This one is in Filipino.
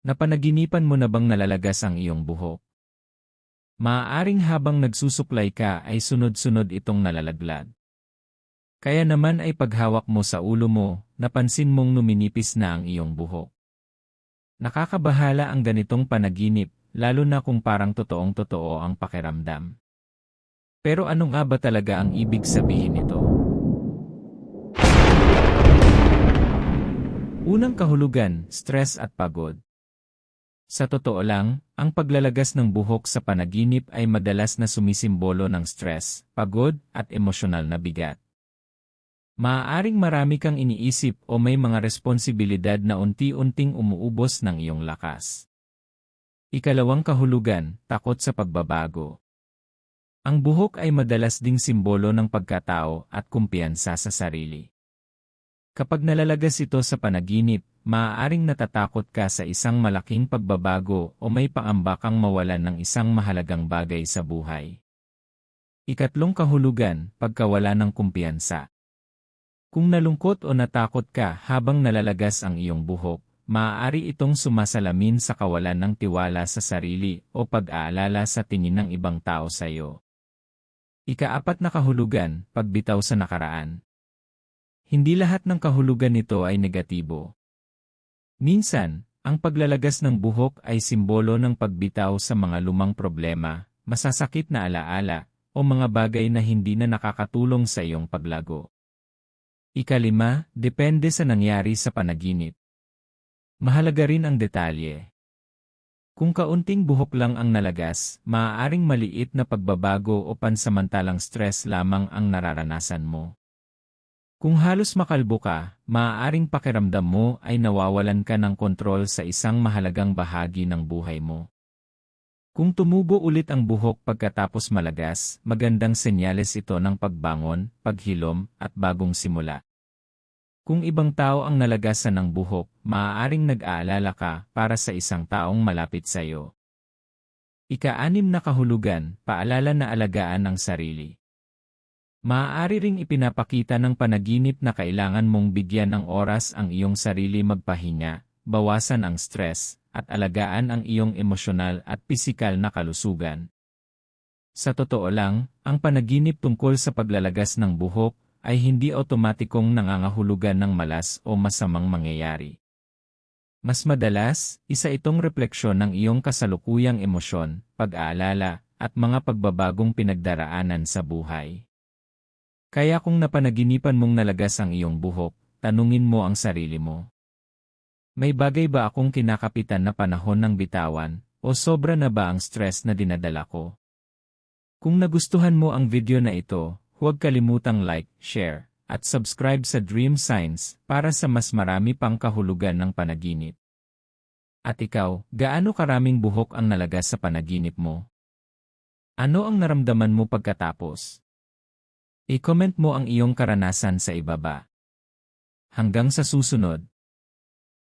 Napanaginipan mo na bang nalalagas ang iyong buhok? Maaaring habang nagsusuklay ka ay sunod-sunod itong nalalaglag. Kaya naman ay paghawak mo sa ulo mo, napansin mong numinipis na ang iyong buhok. Nakakabahala ang ganitong panaginip, lalo na kung parang totoong-totoo ang pakiramdam. Pero ano nga ba talaga ang ibig sabihin nito? Unang kahulugan, stress at pagod. Sa totoo lang, ang paglalagas ng buhok sa panaginip ay madalas na sumisimbolo ng stress, pagod, at emosyonal na bigat. Maaaring marami kang iniisip o may mga responsibilidad na unti-unting umuubos ng iyong lakas. Ikalawang kahulugan, takot sa pagbabago. Ang buhok ay madalas ding simbolo ng pagkatao at kumpiyansa sa sarili. Kapag nalalagas ito sa panaginip, maaaring natatakot ka sa isang malaking pagbabago o may paambakang mawalan ng isang mahalagang bagay sa buhay. Ikatlong kahulugan, pagkawala ng kumpiyansa. Kung nalungkot o natakot ka habang nalalagas ang iyong buhok, maaari itong sumasalamin sa kawalan ng tiwala sa sarili o pag-aalala sa tingin ng ibang tao sa iyo. Ikaapat na kahulugan, pagbitaw sa nakaraan. Hindi lahat ng kahulugan nito ay negatibo. Minsan, ang paglalagas ng buhok ay simbolo ng pagbitaw sa mga lumang problema, masasakit na alaala, o mga bagay na hindi na nakakatulong sa iyong paglago. Ikalima, depende sa nangyari sa panaginip. Mahalaga rin ang detalye. Kung kaunting buhok lang ang nalagas, maaaring maliit na pagbabago o pansamantalang stress lamang ang nararanasan mo. Kung halos makalbo ka, maaaring pakiramdam mo ay nawawalan ka ng kontrol sa isang mahalagang bahagi ng buhay mo. Kung tumubo ulit ang buhok pagkatapos malagas, magandang senyales ito ng pagbangon, paghilom, at bagong simula. Kung ibang tao ang nalagasan ng buhok, maaaring nag-aalala ka para sa isang taong malapit sa iyo. Ika-6 na kahulugan, paalala na alagaan ang sarili. Maaari ring ipinapakita ng panaginip na kailangan mong bigyan ng oras ang iyong sarili magpahinga, bawasan ang stress, at alagaan ang iyong emosyonal at pisikal na kalusugan. Sa totoo lang, ang panaginip tungkol sa paglalagas ng buhok ay hindi otomatikong nangangahulugan ng malas o masamang mangyayari. Mas madalas, isa itong refleksyon ng iyong kasalukuyang emosyon, pag-aalala, at mga pagbabagong pinagdaraanan sa buhay. Kaya kung napanaginipan mong nalagas ang iyong buhok, tanungin mo ang sarili mo. May bagay ba akong kinakapitan na panahon ng bitawan, o sobra na ba ang stress na dinadala ko? Kung nagustuhan mo ang video na ito, huwag kalimutang like, share, at subscribe sa Dream Science para sa mas marami pang kahulugan ng panaginip. At ikaw, gaano karaming buhok ang nalagas sa panaginip mo? Ano ang naramdaman mo pagkatapos? I-comment mo ang iyong karanasan sa ibaba. Hanggang sa susunod.